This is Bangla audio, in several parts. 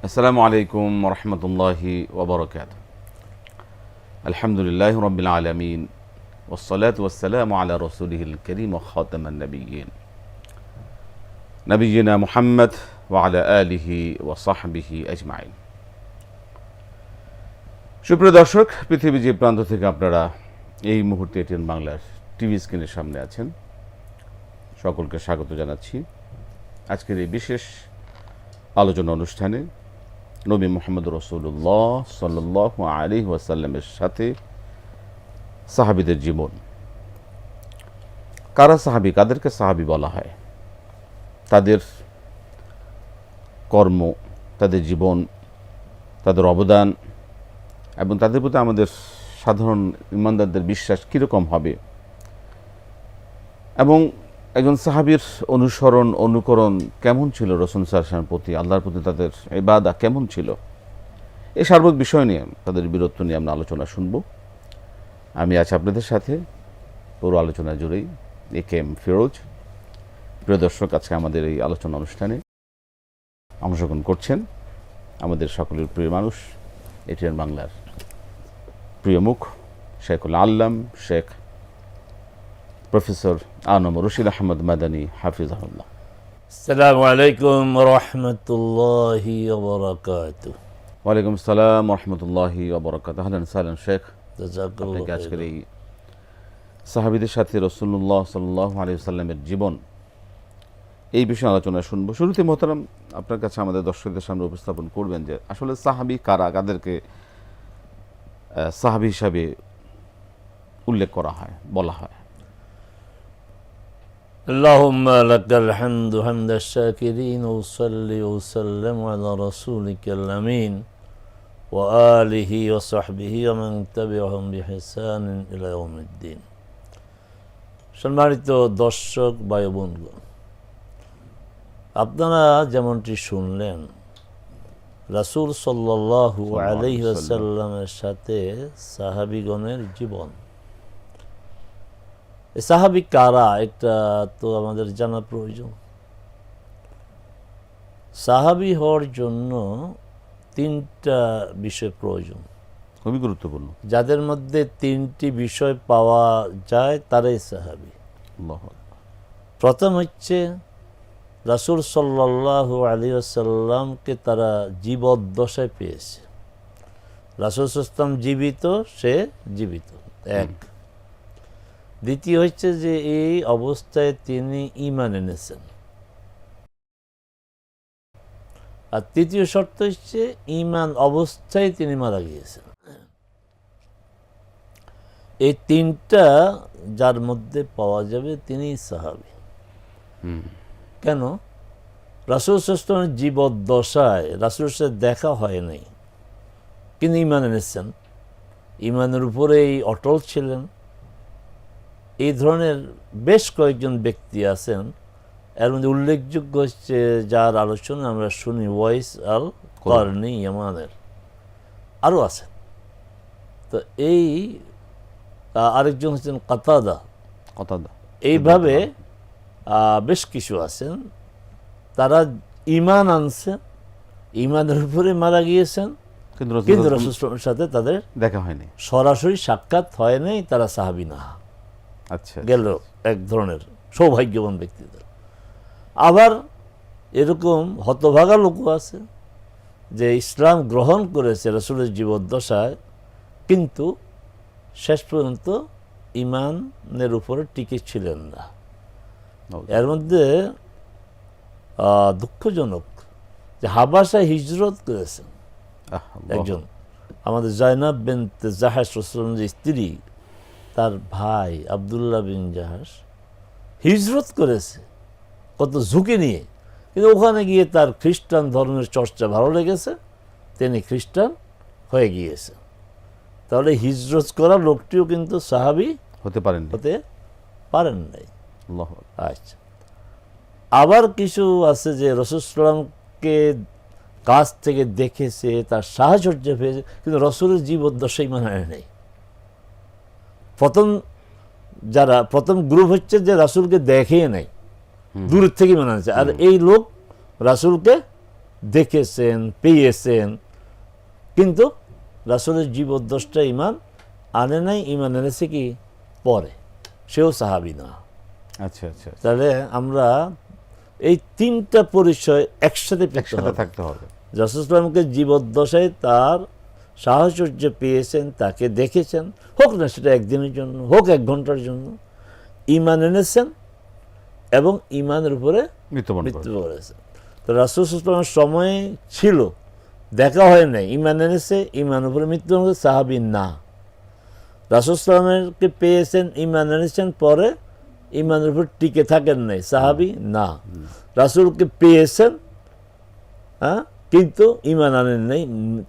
আসসালামু আলাইকুম ওরহমতুল্লাহি ওবরাকাতুহু। আলহামদুলিল্লাহি রাব্বিল আলামিন ওয়াসসালাতু ওয়াসসালামু আলা রাসূলিহিল কারীম ওয়া খাতামান নাবিয়্যিন নবিয়্যিনা মুহাম্মদ ওয়া আলা আলিহি ওয়া সাহবিহি আজমাইন। সুপ্রিয় দর্শক, পৃথিবীর যে প্রান্ত থেকে আপনারা এই মুহূর্তে এটিএন বাংলার টিভি স্ক্রিনের সামনে আছেন, সকলকে স্বাগত জানাচ্ছি আজকের এই বিশেষ আলোচনা অনুষ্ঠানে নবী মুহাম্মদ রাসূলুল্লাহ সাল্লাল্লাহু আলাইহি ওয়াসাল্লামের সাথে সাহাবীদের জীবন। কারা সাহাবী, কাদেরকে সাহাবী বলা হয়, তাদের কর্ম, তাদের জীবন, তাদের অবদান এবং তাদের প্রতি আমাদের সাধারণ ইমানদারদের বিশ্বাস কীরকম হবে এবং একজন সাহাবীর অনুসরণ অনুকরণ কেমন ছিল রাসূল সাল্লাল্লাহু আলাইহি ওয়াসাল্লামের প্রতি, আল্লাহর প্রতি তাদের ইবাদত কেমন ছিল, এই সার্বিক বিষয় নিয়ে, তাদের বীরত্ব নিয়ে আমরা আলোচনা শুনব। আমি আছি আপনাদের সাথে পুরো আলোচনা জুড়েই একেএম ফিরোজ। প্রিয় দর্শক, আজকে আমাদের এই আলোচনা অনুষ্ঠানে অংশগ্রহণ করছেন আমাদের সকলের প্রিয় মানুষ, এটিএন বাংলার প্রিয় মুখ শেখুল আল্লাম শেখ প্রফেসর আনম রশিদ আহমদ মাদানী হাফিজাহুল্লাহ। আসসালামু আলাইকুম ওয়া রাহমাতুল্লাহি ওয়া বারাকাতুহু। ওয়ালাইকুম আসসালাম ওয়া রাহমাতুল্লাহি ওয়া বারাকাতুহু। আহলান সাহলান শেখ, জাযাকাল্লাহু আজকের এই সাহাবীদের সাথে রাসূলুল্লাহ সাল্লাল্লাহু আলাইহি ওয়াসাল্লামের জীবন, এই বিষয়ে আলোচনা শুনবো। শুরুতে মোহতারাম আপনার কাছে আমাদের দর্শকদের সামনে উপস্থাপন করবেন যে আসলে সাহাবী কারা, কাদেরকে সাহাবী হিসাবে উল্লেখ করা হয়, বলা হয়। আল্লাহুম্মা লাকাল হামদু হামদাশ শাকিরিন ওয়া সাল্লি ওয়া সাল্লাম আলা রাসূলিকাল আমিন ওয়া আলিহি ওয়া সাহবিহি ওয়া মান তাবি'আহুম বিইহসান ইলা ইয়াউমিদ্দিন। সম্মানিত দর্শক ভাই বোনগণ, আপনারা যেমনটি শুনলেন রাসূল সাল্লাল্লাহু আলাইহি ওয়াসাল্লামের সাথে সাহাবীগণের জীবন। সাহাবী কারা একটা তো আমাদের জানা প্রয়োজন। সাহাবী হওয়ার জন্য তিনটা বিষয় প্রয়োজন, খুবই গুরুত্বপূর্ণ। যাদের মধ্যে তিনটি বিষয় পাওয়া যায় তারাই সাহাবী। প্রথম হচ্ছে রাসূল সাল্লাল্লাহু আলাইহি ওয়াসাল্লামকে তারা জীবদ্দশায় পেয়েছে। রাসূল সাল্লাল্লাহু আলাইহি ওয়াসাল্লাম জীবিত, সে জীবিত, এক। দ্বিতীয় হচ্ছে যে এই অবস্থায় তিনি ঈমান এনেছেন। আর তৃতীয় শর্ত হচ্ছে ঈমান অবস্থায় তিনি মারা গিয়েছেন। এই তিনটা যার মধ্যে পাওয়া যাবে তিনি সাহাবী। কেন? রাসূল সাল্লাল্লাহু আলাইহি ওয়াসাল্লামের জীবদ্দশায় রাসূলের সাথে দেখা হয় নাই, কিন্তু ঈমান এনেছেন, ঈমানের উপরেই অটল ছিলেন। এই ধরনের বেশ কয়েকজন ব্যক্তি আছেন, এর মধ্যে উল্লেখযোগ্য হচ্ছে যার আলোচনা আমরা শুনি ওয়াইস আল কারনী ইয়ামানের, আরও আছেন। তো এই আরেকজন হচ্ছেন কাতাদা। এইভাবে বেশ কিছু আছেন, তারা ঈমান আনছেন, ঈমানের উপরে মারা গিয়েছেন, কিন্তু রাসূলের সাথে তাদের দেখা হয়নি, সরাসরি সাক্ষাৎ হয় নাই, তারা সাহাবী না। আচ্ছা, গেল এক ধরনের সৌভাগ্যবান ব্যক্তিদের। আবার এরকম হতভাগা লোকও আছে যে ইসলাম গ্রহণ করেছে রাসূলের জীবদ্দশায়, কিন্তু শেষ পর্যন্ত ঈমানের উপরে টিকে ছিলেন না। এর মধ্যে দুঃখজনক যে হাবাসায় হিজরত করেছেন একজন, আমাদের জায়নাব বিনতে জাহাশ রাসূলের যে স্ত্রী, তার ভাই আব্দুল্লাহ বিন জাহাশ হিজরত করেছে কত ঝুঁকি নিয়ে, কিন্তু ওখানে গিয়ে তার খ্রিস্টান ধর্মের চর্চা ভালো লেগেছে, তিনি খ্রিস্টান হয়ে গিয়েছে। তাহলে হিজরত করা লোকটিও কিন্তু সাহাবী হতে পারেন নাই। আচ্ছা, আবার কিছু আছে যে রাসূল সাল্লাল্লাহু আলাইহি ওয়াসাল্লামকে কাছ থেকে দেখেছে, তার সাহচর্য পেয়েছে, কিন্তু রাসূলের জীবদ্দশায় ঈমান আনে নাই। প্রথম গ্রুপ হচ্ছে যে রাসূলকে দেখেই নাই, দূরের থেকে ঈমান আনছে। আর এই লোক রাসূলকে দেখেছেন, পেয়েছেন, কিন্তু রাসূলের জীবদ্দশা ঈমান আনে নাই, ঈমান এনেছে কি পরে, সেও সাহাবী না। আচ্ছা আচ্ছা, তাহলে আমরা এই তিনটা পরিচয় একসাথে পেতে একসাথে হবে। থাকতে হবে। রাসূল সাল্লামকে জীবদ্দশায় তার সাহচর্য পেয়েছেন, তাকে দেখেছেন, হোক না সেটা একদিনের জন্য, হোক 1 ঘন্টার জন্য, ঈমান এনেছেন এবং ঈমানের উপরে মৃত্যুবরণ করে। মৃত্যু করেছেন। তো রাসূল সাল্লাল্লাহু সময় ছিল, দেখা হয় নাই, ঈমান এনেছে, ঈমানের উপরে মৃত্যুবরণ করেছে, সাহাবী না। রাসূল সাল্লামকে পেয়েছেন, ঈমান এনেছেন, পরে ঈমানের উপর টিকে থাকেন নাই, সাহাবী না। রাসূলকে পেয়েছেন, হ্যাঁ, কিন্তু ঈমান আনেন নাই,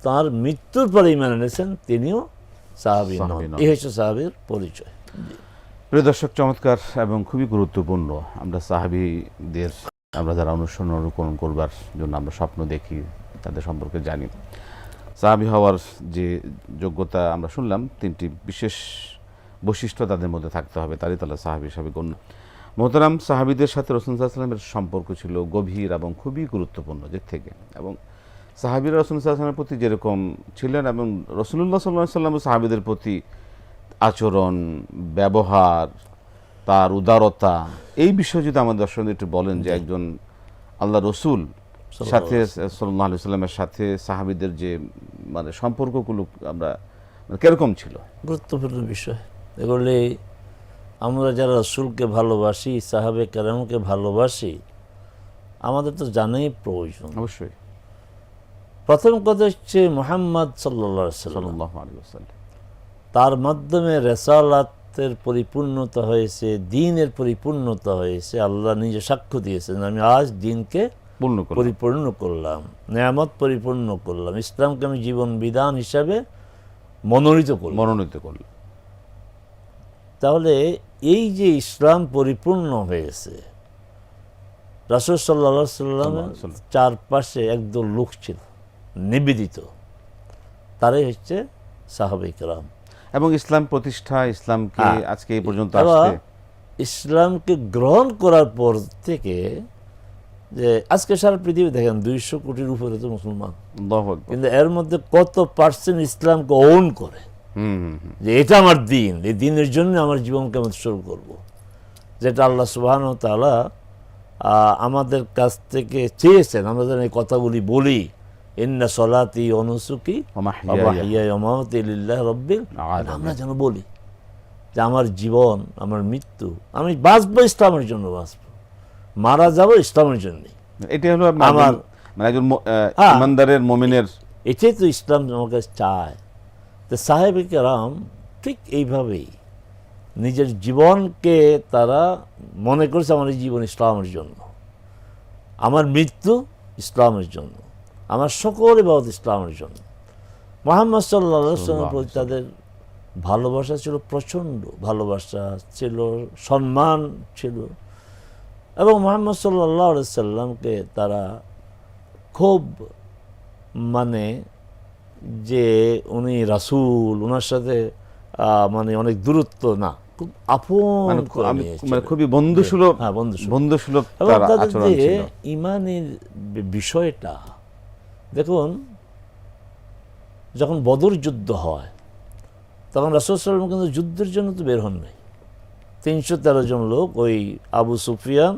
তার মৃত্যুর পরে ঈমান এনেছেন, তিনিও সাহাবী নন। সাহাবী নন। এই হচ্ছে সাহাবীর পরিচয়। প্রিয় দর্শক, চমৎকার এবং খুবই গুরুত্বপূর্ণ। আমরা সাহাবীদের, আমরা যারা অনুসরণ অনুকরণ করবার জন্য আমরা স্বপ্ন দেখি, তাদের সম্পর্কে জানি, সাহাবী হওয়ার যে যোগ্যতা আমরা শুনলাম, 3টি বিশেষ বৈশিষ্ট্য তাদের মধ্যে থাকতে হবে, তারই তারা সাহাবী হিসাবে গণ্য। মোহতারাম, সাহাবীদের সাথে রাসূল সাল্লাল্লাহু আলাইহি ওয়াসাল্লামের সম্পর্ক ছিল গভীর এবং খুবই গুরুত্বপূর্ণ দিক থেকে, এবং সাহাবীরা রাসূল সাল্লাল্লাহু আলাইহি ওয়াসাল্লামের প্রতি যেরকম ছিলেন এবং রাসূলুল্লাহ সাল্লাল্লাহু আলাইহি ওয়াসাল্লাম সাহাবীদের প্রতি আচরণ, ব্যবহার, তার উদারতা, এই বিষয়ে যদি আমাদের দর্শকদের একটু বলেন যে একজন আল্লাহ রসুল সাথে সাল্লাল্লাহু আলাইহি ওয়াসাল্লামের সাথে সাহাবীদের যে মানে সম্পর্কগুলো আমরা মানে কিরকম ছিল। গুরুত্বপূর্ণ বিষয় এগুলি। আমরা যারা রাসূলকে ভালোবাসি, সাহাবে কেরামকে ভালোবাসি, আমাদের তো জানাই প্রয়োজন। অবশ্যই। প্রথম কথা হচ্ছে মুহাম্মদ সাল্লাল্লাহু আলাইহি ওয়াসাল্লাম, সাল্লাল্লাহু আলাইহি ওয়াসাল্লাম, তার মাধ্যমে রেসালাতের পরিপূর্ণতা হয়েছে, দ্বীনের পরিপূর্ণতা হয়েছে। আল্লাহ নিজে সাক্ষ্য দিয়েছেন, আমি আজ দ্বীনকে পূর্ণ করে পরিপূর্ণ করলাম, নেয়ামত পরিপূর্ণ করলাম, ইসলামকে আমি জীবন বিধান হিসাবে মনোনীত করলাম। মনোনীত করল। তাহলে এই যে ইসলাম পরিপূর্ণ হয়েছে, রাসূল সাল্লাল্লাহু আলাইহি সাল্লামের চারপাশে একদল লোক ছিল নিবেদিত, তারাই হচ্ছে সাহাবায়ে কেরাম। এবং ইসলাম প্রতিষ্ঠা, ইসলামকে হ্যাঁ, আজকে এই পর্যন্ত এবার আসতে, ইসলামকে গ্রহণ করার পর থেকে, যে আজকে সারা পৃথিবী দেখেন 200 কোটির উপরে তো মুসলমান, আল্লাহু আকবার। কিন্তু এর মধ্যে কত পার্সেন্ট ইসলামকে ওন করে যে এটা আমার দিন, এই দিনের জন্য আমার জীবনকে আমি উৎসর্গ করব, যেটা আল্লাহ সুবহানাহু ওয়া তাআলা আমাদের কাছ থেকে চেয়েছেন। আমরা যেন এই কথাগুলি বলি, ইন্না সলাতি ওয়া নুসুকি ওয়া মাহইয়ায়া ওয়া মামাতি লিল্লাহি রাব্বিল আলামিন। আমরা যেন বলি যে আমার জীবন, আমার মৃত্যু, আমি বাঁচবো ইসলামের জন্য, বাঁচবো, মারা যাবো ইসলামের জন্য। এটা হলো আমার মানে একজন ইমানদারের, মুমিনের, এটাই তো ইসলাম আমার কাছে চায়। তো সাহাবে কেরাম ঠিক এইভাবেই নিজের জীবনকে তারা মনে করেছে আমার এই জীবন ইসলামের জন্য, আমার মৃত্যু ইসলামের জন্য, আমার সকল ইবাদত ইসলামের জন্য। মুহাম্মদ সাল্লাল্লাহু আলাইহি ওয়াসাল্লামের প্রতি তাদের ভালোবাসা ছিল প্রচণ্ড, ভালোবাসা ছিল, সম্মান ছিল, এবং মুহাম্মদ সাল্লাল্লাহু আলাইহি ওয়াসাল্লামকে তারা খুব মানে যে উনি রাসূল, ওনার সাথে মানে অনেক দূরত্ব না, খুব আপন করে নিয়েছিল। মানে খুবই বন্ধুসুলভ, হ্যাঁ, বন্ধুসুলভ এবং তার তাদের আচরণ যে ছিল। ঈমানের বিষয়টা দেখুন, যখন বদর যুদ্ধ হয় তখন রাসূল সাল্লাল্লাহু আলাইহি ওয়াসাল্লাম কিন্তু যুদ্ধের জন্য তো বের হন নাই। 313 জন লোক, ওই আবু সুফিয়ান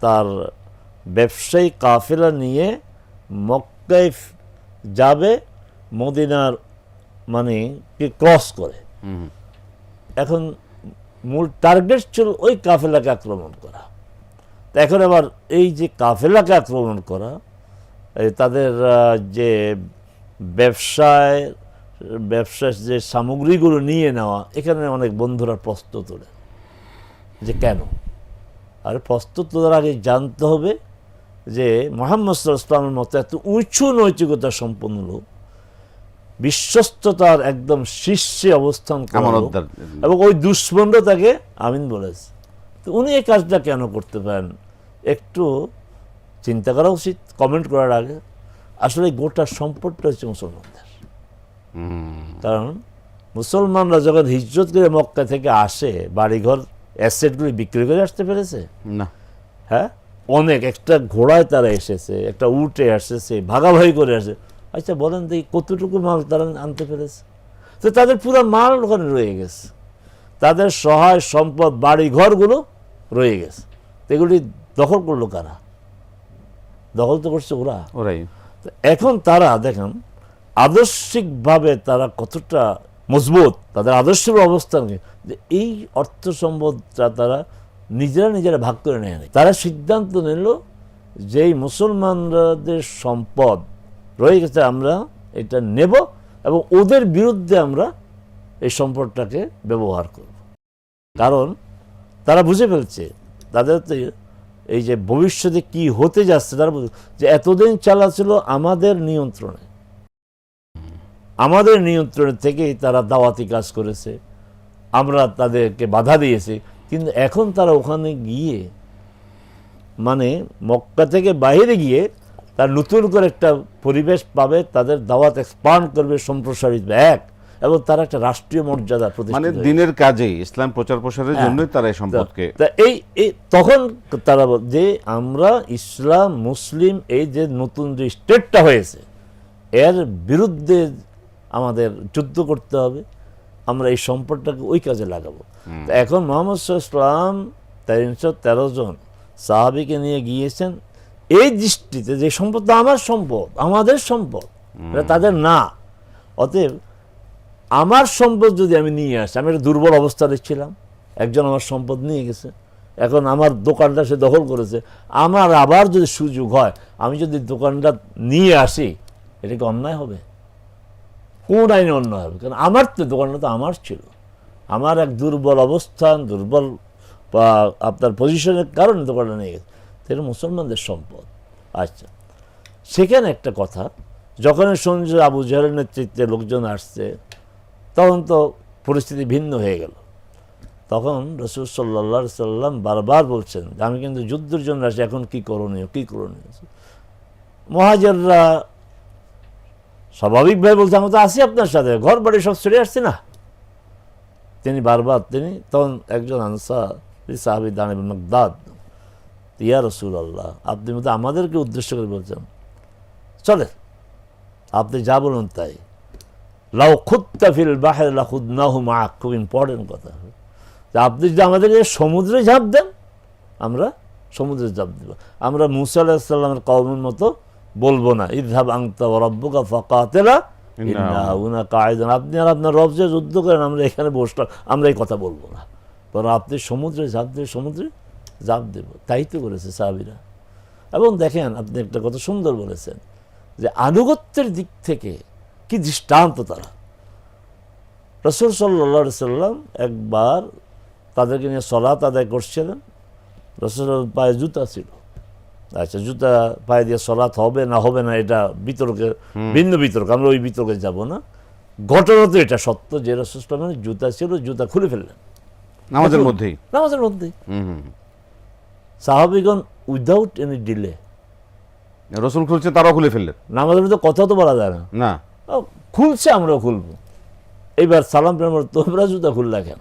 তার ব্যবসায়ী কাফেলা নিয়ে মক্কায় যাবে, মদিনার মানে কি ক্রস করে। এখন মূল টার্গেট ছিল ওই কাফেলাকে আক্রমণ করা। তো এখন আবার এই যে কাফেলাকে আক্রমণ করা, তাদের যে ব্যবসার যে সামগ্রীগুলো নিয়ে নেওয়া, এখানে অনেক বন্ধুরা প্রশ্ন তোলে যে কেন। আর প্রশ্ন তোলার আগে জানতে হবে যে মুহাম্মদ সাল্লাল্লাহু আলাইহি ওয়াসাল্লামের মতো এত উঁচু নৈতিকতা সম্পন্ন লোক, বিশ্বস্ততার একদম শীর্ষে অবস্থান করা লোক, এবং ওই দুশ্মনরা তাকে আমিন বলেছে, তো উনি এই কাজটা কেন করতে পারেন, একটু চিন্তা করা উচিত কমেন্ট করার আগে। আসলে গোটা সম্পদটা হচ্ছে মুসলমানদের। কারণ মুসলমানরা যখন হিজরত করে মক্কা থেকে আসে, বাড়িঘর অ্যাসেটগুলি বিক্রি করে আসতে পেরেছে না। হ্যাঁ, অনেক, একটা ঘোড়ায় তারা এসেছে, একটা উটে এসেছে, ভাগাভাগি করে আসে। আচ্ছা বলেন দেখি কতটুকু মাল তারা আনতে পেরেছে? তো তাদের পুরো মাল ওখানে রয়ে গেছে, তাদের সহায় সম্পদ বাড়ি ঘরগুলো রয়ে গেছে। তো এগুলি দখল করলো কারা? দখল তো করছে ওরা। ওরাই। তো এখন তারা দেখেন আদর্শিকভাবে তারা কতটা মজবুত, তাদের আদর্শের অবস্থান কি, যে এই অর্থ সম্পদটা তারা নিজেরা ভাগ করে নেয় নাই। তারা সিদ্ধান্ত নিল যেই মুসলমানদের সম্পদ রয়ে গেছে আমরা এটা নেব এবং ওদের বিরুদ্ধে আমরা এই সম্পদটাকে ব্যবহার করব। কারণ তারা বুঝে ফেলছে তাদের তো এই যে ভবিষ্যতে কি হতে যাচ্ছে, তারা বুঝে যে এতদিন চালা ছিল আমাদের নিয়ন্ত্রণে, আমাদের নিয়ন্ত্রণে থেকেই তারা দাওয়াতি কাজ করেছে, আমরা তাদেরকে বাধা দিয়েছি। কিন্তু এখন তারা ওখানে গিয়ে মানে মক্কা থেকে বাইরে গিয়ে তার নতুন করে একটা পরিবেশ পাবে, তাদের দাওয়াত এক্সপান্ড করবে, সম্প্রসারিত এক, এবং তারা একটা রাষ্ট্রীয় মর্যাদা প্রতিষ্ঠা মানে করবে। দিনের কাজে ইসলাম প্রচার প্রসারের হ্যাঁ। জন্যই তারা এই সম্পদকে তা এই তখন তারা যে আমরা ইসলাম মুসলিম এই যে নতুন যে স্টেটটা হয়েছে এর বিরুদ্ধে আমাদের যুদ্ধ করতে হবে, আমরা এই সম্পদটাকে ওই কাজে লাগাবো। তো এখন মোহাম্মদ সাল্লাল্লাহু আলাইহি ওয়াসাল্লাম 313 জন সাহাবীকে নিয়ে গিয়েছেন এই দৃষ্টিতে যে সম্পদটা আমার সম্পদ, আমাদের সম্পদ, এটা তাদের না। অতএব আমার সম্পদ যদি আমি নিয়ে আসি, আমি একটা দুর্বল অবস্থাতে ছিলাম, একজন আমার সম্পদ নিয়ে গেছে, এখন আমার দোকানটা সে দখল করেছে, আমার আবার যদি সুযোগ হয় আমি যদি দোকানটা নিয়ে আসি, এটা কি অন্যায় হবে? কোন আইনে অন্যায় হবে? কারণ আমার তো দোকানটা তো আমার ছিল, আমার এক দুর্বল অবস্থান, দুর্বল আপনার পজিশনের কারণে দোকানটা নিয়ে গেছে, এটা মুসলমানদের সম্পদ। আচ্ছা, সেখানে একটা কথা, যখন শুনছে আবু জাহেলের নেতৃত্বে লোকজন আসছে তখন তো পরিস্থিতি ভিন্ন হয়ে গেল। তখন রাসূল সাল্লাল্লাহু আলাইহি সাল্লাম বারবার বলছেন যে আমি কিন্তু যুদ্ধের জন্য আসি, এখন কি করণীয়, কি করণীয়। মুহাজিররা স্বাভাবিকভাবে বলছে আমরা তো আসি আপনার সাথে, ঘর বাড়ি সব ছেড়ে আসছি না। তিনি বারবার তখন একজন আনসারী সাহাবী দান ইবনে মাকদাদ, ইয়া রাসূলুল্লাহ, আপনি মতো আমাদেরকে উদ্দেশ্য করে বলছেন, চলে আপনি যা বলুন তাই, লাউ খুদ্তা ফিল বাহর লাখুদনাহু মাআক, খুব ইম্পর্টেন্ট কথা, যে আপনি যদি আমাদেরকে সমুদ্রে ঝাঁপ দেন আমরা সমুদ্রে ঝাঁপ দেব, আমরা মূসা আলাইহিস সালামের কওমের মতো বলবো না ইযহাব আনতা ওয়া রাব্বুকা ফাকাতিলা ইন্না হুনা কাঈদুন, আপনি আর আপনার রব যে যুদ্ধ করেন, আমরা এখানে বসলাম, আমরা এই কথা বলবো না, বরং আপনি সমুদ্রে ঝাঁপ দেবে, সমুদ্রে ঝাঁপ দেব। তাই তো করেছে সাহাবীরা। এবং দেখেন আপনি একটা কথা সুন্দর বলেছেন যে আনুগত্যের দিক থেকে কি দৃষ্টান্ত তারা। রাসূল সাল্লাল্লাহু আলাইহি সাল্লাম একবার তাদেরকে নিয়ে সালাত আদায় করছিলেন, রাসূলের পায়ে জুতা ছিল। আচ্ছা, জুতা পায়ে দিয়ে সালাত হবে না হবে না এটা বিতর্কের ভিন্ন বিতর্ক, আমরা ওই বিতর্কে যাব না। ঘটনা তো এটা সত্য যে রাসূল সাল্লাল্লাহু আলাইহি জুতা ছিল, জুতা খুলে ফেললেন নামাজের মধ্যেই। নামাজের মধ্যেই। সাহাবীগণ উইদাউট এনি ডিলে, রসুল খুলছে তারাও খুলে ফেললেন। নামাজের মধ্যে কথা তো বলা যায় না, না খুলছে আমরাও খুলবো। এইবার সালাম প্রেম, তোমরা জুতা খুললা কেন?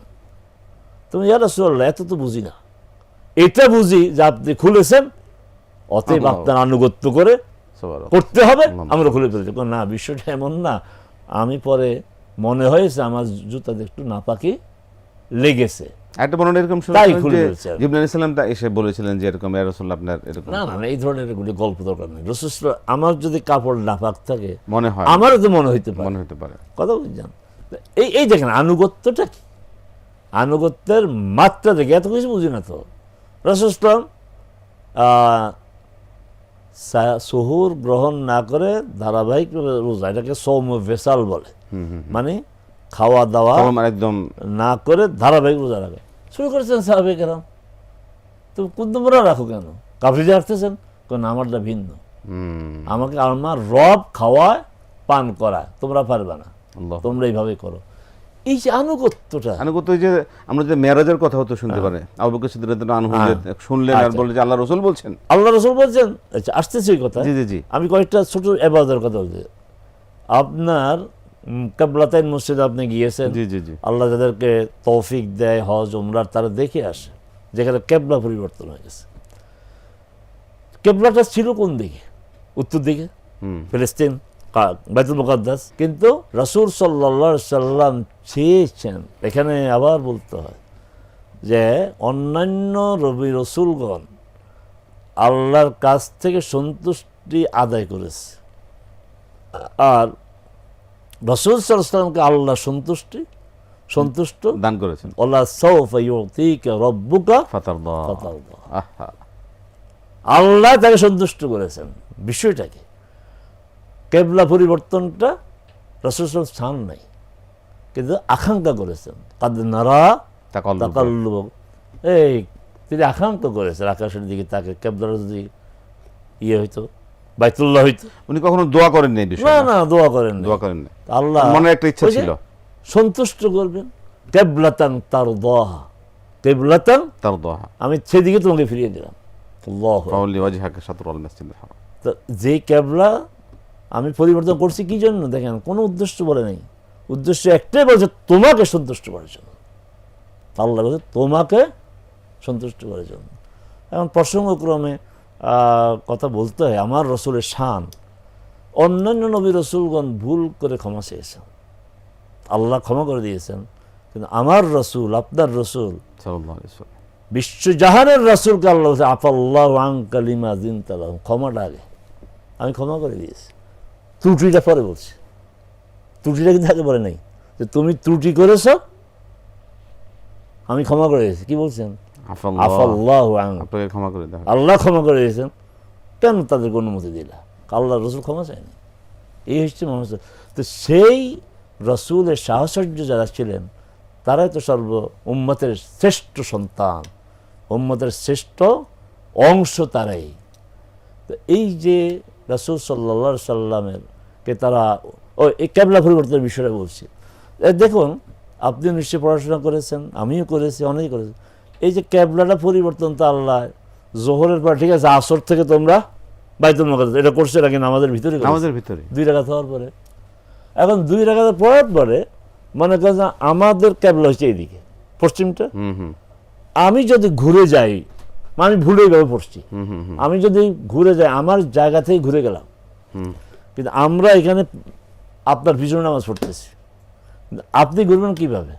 তুমি ইয়া রাসূলুল্লাহ, এত তো বুঝি না, এটা বুঝি যে আপনি খুলেছেন, অতএব আপনার আনুগত্য করে করতে হবে, আমরা খুলে ফেলছি। না, বিষয়টা এমন না, আমি পরে মনে হয়েছে আমার জুতাতে একটু নাপাকি লেগেছে, একটা বর্ণনা এরকম তাই খুলে ফেলছে। জিবরাইল আলাইহিস সালাম তা এসে বলেছিলেন যে এরকম ইয়া রাসূলুল্লাহ আপনার এরকম। না না, এই ধরনের এগুলি গল্প দরকার নেই। রাসূল আমার যদি কাপড় নাপাক থাকে মনে হয়, আমারও তো মনে হইতে পারে, মনে হতে পারে। কথা বুঝছেন? এই দেখেন আনুগত্যটা কি, আনুগত্যের মাত্রা দেখে এত কিছু বুঝি না তো। রাসূল সুহুর গ্রহণ না করে ধারাবাহিক রোজা, এটাকে সৌম ভেসাল বলে, মানে খাওয়া দাওয়া একদম না করে ধারাবাহিক রোজা রাখে শুরু করেছেন সাহাবে কেরাম। তো কোন তোমরা রাখো কেন? কাফিরে রাখতেছেন কেন? আমারটা ভিন্ন, আমাকে আমার রব খাওয়ায় পান করায়, তোমরা পারবে না, তোমরা এইভাবে করো। এই যে আনুগত্যটা, আনুগত্য, যে আমরা যে মেরাজের কথা হতো শুনতে পারে, আবু বকর সিদ্দিক রাদিয়াল্লাহু আনহু শুনলেন আর বললেন যে আল্লাহ রাসূল বলছেন, আল্লাহ রাসূল বলছেন। আচ্ছা, আসতেছে ওই কথা। জি জি জি, আমি কয়েকটা ছোট ইবাদতের কথা বলছি। আপনার কিবলাতাইন মসজিদে আপনি গিয়েছেন, জি জি জি, আল্লাহ যাদেরকে তৌফিক দেয় হজ উমরার, তারা দেখে আসে যেখানে কিবলা পরিবর্তন হয়ে গেছে। কেবলাটা ছিল কোন দিকে? উত্তর দিকে, ফিলিস্তিন, বাইতুল মুকাদ্দাস। কিন্তু রাসূল সাল্লাল্লাহু আলাইহি সাল্লাম চেয়েছেন, এখানে আবার বলতে হয় যে অন্যান্য নবী রাসূলগণ আল্লাহর কাছ থেকে সন্তুষ্টি আদায় করেছে, আর রাসূল সাল্লাল্লাহু আলাইহি সাল্লামকে আল্লাহ সন্তুষ্ট দান করেছেন। আল্লাহ সাউফা ইউতিকা রাব্বুকা ফাতারদাহ। ফাতারদাহ। আহা, আল্লাহ তাকে সন্তুষ্ট করেছেন। বিষয়টাকে কেবলা পরিবর্তনটা রাসূল সাল্লাল্লাহু আলাইহি ওয়াসাল্লাম চান নাই, কিন্তু আকাঙ্ক্ষা করেছেন। কাদ নারা তাকাল্লুব, এই তিনি আকাঙ্ক্ষা করেছেন আকাশের দিকে তাকে, কেবলার যদি হইতো, বাইতুল্লাহ হইতো। উনি কখনো দোয়া করেননি এই বিষয়ে? না, দোয়া করেন নাই। দোয়া করেননি, আল্লাহ মনে একটা ইচ্ছা ওই যে ছিল সন্তুষ্ট করবেন। কেবলাতান তারদাহা, কেবলাতান তারদাহ আমি সেদিকে তোমাকে ফিরিয়ে দিলাম। আল্লাহু আকবার। ফাওয়াল্লি ওয়াজহাকা শাতরাল মাসজিদিল হারাম। তো যে কেবলা আমি পরিবর্তন করছি কি জন্য? দেখেন, কোনো উদ্দেশ্য বলে নাই, উদ্দেশ্য একটাই, বলছে তোমাকে সন্তুষ্ট করার জন্য। আল্লাহ বলছে তোমাকে সন্তুষ্ট করার জন্য। এখন প্রসঙ্গক্রমে কথা বলতে হয়, আমার রসুলের শান, অন্যান্য নবী রসুলগণ ভুল করে ক্ষমা চেয়েছেন, আল্লাহ ক্ষমা করে দিয়েছেন, কিন্তু আমার রসুল, আপনার রসুল, সাল্লাল্লাহু আলাইহি ওয়াসাল্লাম বিশ্বজাহানের রাসূলকে আল্লাহ বলছে আফাল্লাহু আনকা লিমা যিনতা লাহুম, ক্ষমাটা আগে, আমি ক্ষমা করে দিয়েছি। ত্রুটিটা পরে বলছে, ত্রুটিটা কিন্তু আগে বলে নাই যে তুমি ত্রুটি করেছো, আমি ক্ষমা করে দিয়েছি। কি বলছেন? আফাল্লাহু আনকা, আপনাকে ক্ষমা করে দেওয়া। আল্লাহ ক্ষমা করে দিয়েছেন, কেন তাদের অনুমতি দিলা? আল্লাহ রসুল ক্ষমা চায়নি। এই হচ্ছে মানুষ। তো সেই রসুলের সাহচর্য যারা ছিলেন, তারাই তো উম্মতের শ্রেষ্ঠ সন্তান, উম্মতের শ্রেষ্ঠ অংশ তারাই। তো এই যে রাসূল সাল্লাল্লাহু আলাইহি সাল্লামের কে তারা এই কেবলা পরিবর্তনের বিষয়টা বলছি। দেখুন, আপনি নিশ্চয়ই পড়াশোনা করেছেন, আমিও করেছি, অনেকেই করেছি। এই যে কেবলাটা পরিবর্তন তো আল্লাহ জোহরের পর, ঠিক আছে, আসর থেকে তোমরা বাইতুল মুকাদ্দাস, এটা করছে, এটা কিন্তু আমাদের ভিতরে, আমাদের ভিতরে 2 রাকাত হওয়ার পরে। এখন 2 রাকাত পড়ার পরে মনে করেন আমাদের কেবলা হচ্ছে এইদিকে, পশ্চিমটা। আমি যদি ঘুরে যাই, আমি ভুলে এইভাবে পড়ছি, আমি যদি ঘুরে যাই, আমার জায়গা থেকে ঘুরে গেলাম, কিন্তু আমরা এখানে আপনার পিছনে নামাজ পড়তেছি, আপনি ঘুরবেন কিভাবে?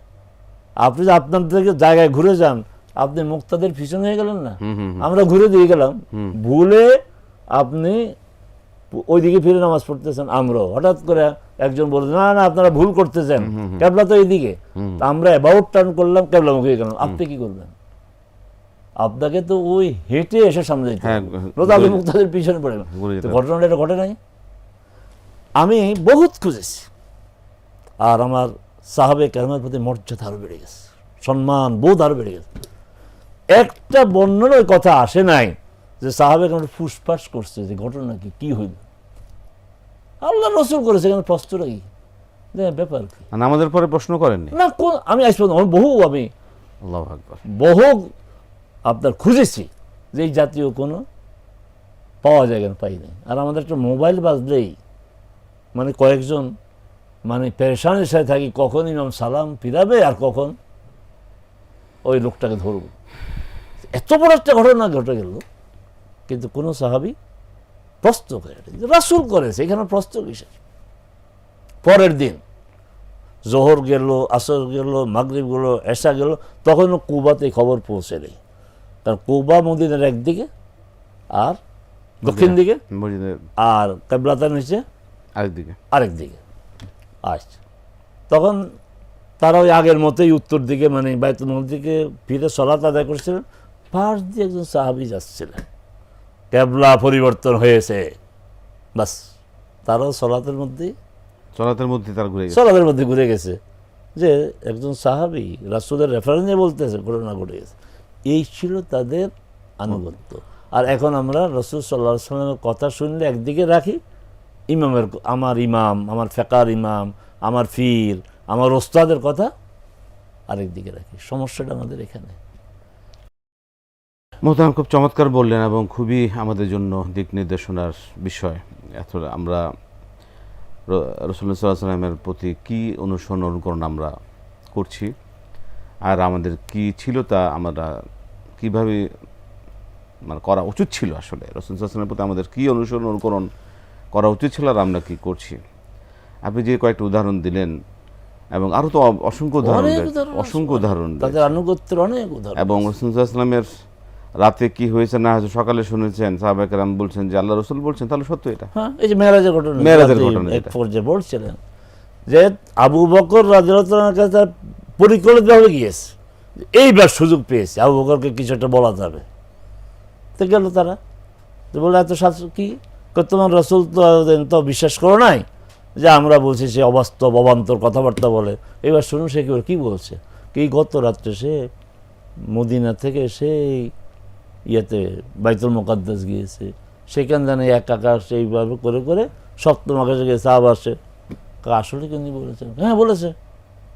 আপনি যে আপনার থেকে জায়গায় ঘুরে যান, আপনি মুক্তাদের পিছনে হয়ে গেলেন না, আমরা ঘুরে দিয়ে গেলাম, ভুলে আপনি ওইদিকে ফিরে নামাজ পড়তেছেন। আমরাও হঠাৎ করে একজন বলে না না আপনারা ভুল করতেছেন, কেবলা তো এইদিকে, আমরা অ্যাবাউট টার্ন করলাম, কেবলা মুখে গেলাম। আপনি কি করবেন? আপনাকে তো ওই হেঁটে এসে সামনে যেতে হবে, আপনি মুক্তাদের পিছনে পড়ে। ঘটনাটা এটা ঘটে নাই। আমি বহুত খুঁজেছি, আর আমার সাহাবে কেরামের প্রতি মর্যাদা আরো বেড়ে গেছে, সম্মান বোধ আরো বেড়ে গেছে। একটা বর্ণনার কথা আসে নাই যে সাহাবে কেন ফুসফাস করছে, যে ঘটনা কি হইল, আল্লাহ রসুল করেছে, কেন প্রশ্নটা কি, ব্যাপার কি? আমাদের পরে প্রশ্ন করেননি না, আমি আজ পর্যন্ত আমি আল্লাহু আকবার বহু আপনার খুঁজেছি যে এই জাতীয় কোনো পাওয়া যায়, কেন পাই নাই। আর আমাদের একটা মোবাইল বাজলেই মানে কয়েকজন মানে পেরেশানের সাথে থাকি, কখন ইমাম সালাম ফিরাবে আর কখন ওই লোকটাকে ধরব। এত বড় একটা ঘটনা ঘটে গেল, কিন্তু কোনো সাহাবী প্রশ্ন করে, রাসূল করেছে, এখানে প্রশ্ন কিসের? পরের দিন জোহর গেল, আসর গেল, মাগরিব গেল, এশা গেল, তখনও কুবাতে খবর পৌঁছে নেই। কারণ কুবা মদিনার একদিকে আর দক্ষিণ দিকে, আর কেবলাতান হচ্ছে আরেকদিকে। আচ্ছা, তখন তারা ওই আগের মতোই উত্তর দিকে, মানে বাইতুল মুকাদ্দাস দিকে ফিরে সালাত আদায় করছিলেন। পাশ দিয়ে একজন সাহাবী যাচ্ছিলেন, কেবলা পরিবর্তন হয়েছে, বাস তারাও সালাতের মধ্যে ঘুরে গেছে, যে একজন সাহাবী রাসূলের রেফারেন্সে বলতেছে ঘটনা ঘটে গেছে। এই ছিল তাদের আনুগত্য। আর এখন আমরা রাসূল সাল্লাল্লাহু আলাইহি ওয়াসাল্লামের কথা শুনলে একদিকে রাখি, আমার ইমাম, আমার ফিকার ইমাম, আমার ফির, আমার ওস্তাদের কথা আরেকদিকে রাখি। সমস্যাটা আমাদের এখানে। মোহতারাম খুব চমৎকার বললেন, এবং খুবই আমাদের জন্য দিক নির্দেশনার বিষয়। আমরা রাসূলুল্লাহ সাল্লাল্লাহু আলাইহি ওয়াসাল্লামের প্রতি কি অনুসরণ অনুকরণ আমরা করছি, আর আমাদের কি ছিল তা আমরা কিভাবে মানে করা উচিত ছিল আসলে, রাসূল সাল্লাল্লাহু আলাইহি ওয়াসাল্লামের প্রতি আমাদের কী অনুসরণ অনুকরণ করা উচিত ছিল আর আমরা কী করছি। আপনি যে কয়েকটা উদাহরণ দিলেন এবং আরও তো অসংখ্য উদাহরণ অনেক রয়েছে, উদাহরণ আছে, অসংখ্য উদাহরণ রয়েছে। তাদের আনুগত্যের অনেক উদাহরণ। এবং রাসূল সাল্লাল্লাহু আলাইহি ওয়াসাল্লামের রাতে কি হয়েছে না হয়েছে সকালে শুনেছেন, সাহাবায়ে কেরাম বলছেন যে আল্লাহ রাসূল বলছেন, তাহলে সত্য এটা। হ্যাঁ, এই যে মেরাজের ঘটনা, মেরাজের রাতে ঘটনা এক যেটা। পর্যায়ে বলছিলেন যে আবু বকর রাদিয়াল্লাহু তাআলার কাছে তার পরিকল্পিতভাবে গিয়েছে, এইবার সুযোগ পেয়েছে আবু বকরকে কিছু একটা বলা যাবে। তো গেল তারা, তো বলে এত শাস্ত্র কি, তোমার রাসূল তো বিশ্বাস করো নাই যে আমরা বলছি সে অবাস্তব অবান্তর কথাবার্তা বলে, এবার শুনুন সে কি বলছে। কি গত রাত্রে সে মদিনা থেকে সেই ইয়েতে বাইতুল মুকাদ্দাস গিয়েছে, সেখান জানে এক আকাশ এইভাবে করে করে সপ্তম আকাশে গেছে, আবার সে আসলে কিন্তু বলেছেন, হ্যাঁ বলেছে,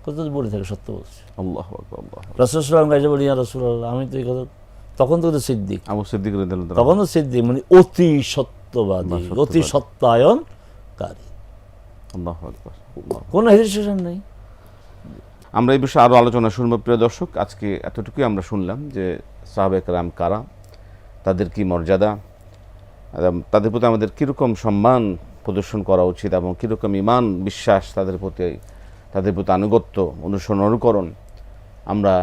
কত বলে থাকে সত্য বলছে। আল্লাহু আকবার, আল্লাহু আকবার। রাসূল সাল্লাল্লাহু আলাইহি ওয়াসাল্লাম গাইছে বলি, ইয়া রাসূলুল্লাহ, আমি তো এই কথা, তখন তো সিদ্দিক, আবু সিদ্দিক রাদিয়াল্লাহু তাআলা। তখন তো সিদ্দিক মানে অতি সত্যবাদী, অতি সত্যায়নকারী, আল্লাহু আকবার, আল্লাহু আকবার। কোনো হেজিটেশন নেই। আমরা এই বিষয়ে আরও আলোচনা শুনবো প্রিয় দর্শক। আজকে এতটুকুই আমরা শুনলাম যে সাহাবায়ে কেরাম কারা, তাদের কি মর্যাদা, তাদের প্রতি আমাদের কীরকম সম্মান প্রদর্শন করা উচিত এবং কীরকম ঈমান বিশ্বাস তাদের প্রতি আনুগত্য অনুসরণ অনুকরণ আমরা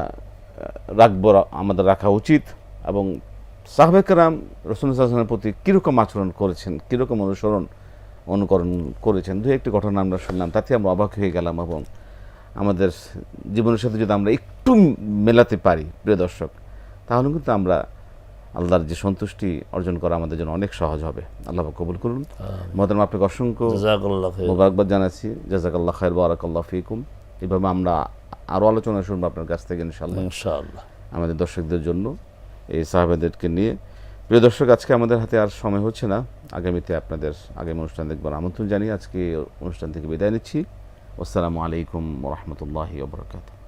আমাদের রাখা উচিত, এবং সাহাবায়ে কেরাম রাসূল সাল্লাল্লাহু আলাইহি ওয়াসাল্লামের প্রতি কীরকম আচরণ করেছেন, কীরকম অনুকরণ করেছেন। দু একটি ঘটনা আমরা শুনলাম, তাতে আমরা অবাক হয়ে গেলাম, এবং আমাদের জীবনের সাথে যদি আমরা একটু মেলাতে পারি প্রিয় দর্শক, তাহলে কিন্তু আমরা আল্লাহর যে সন্তুষ্টি অর্জন করা আমাদের জন্য অনেক সহজ হবে। আল্লাহ পাক কবুল করুন। মহতারাম, আপনাকে অসংখ্য জাযাকাল্লাহু খাইর। মোবারকবাদ জানাচ্ছি। জাযাকাল্লাহু খাইর, বারাকাল্লাহু ফিকুম। এভাবে আমরা আরও আলোচনা শুনবো আপনার কাছ থেকে ইনশাআল্লাহ, ইনশাআল্লাহ, আমাদের দর্শকদের জন্য এই সাহাবাদেরকে নিয়ে। প্রিয় দর্শক, আজকে আমাদের হাতে আর সময় হচ্ছে না, আগামীতে আপনাদের আগামী অনুষ্ঠান দেখবার আমন্ত্রণ জানিয়ে আজকে অনুষ্ঠান থেকে বিদায় নিচ্ছি। আসসালামু আলাইকুম ওয়া রাহমাতুল্লাহি ওয়া বারাকাতুহু।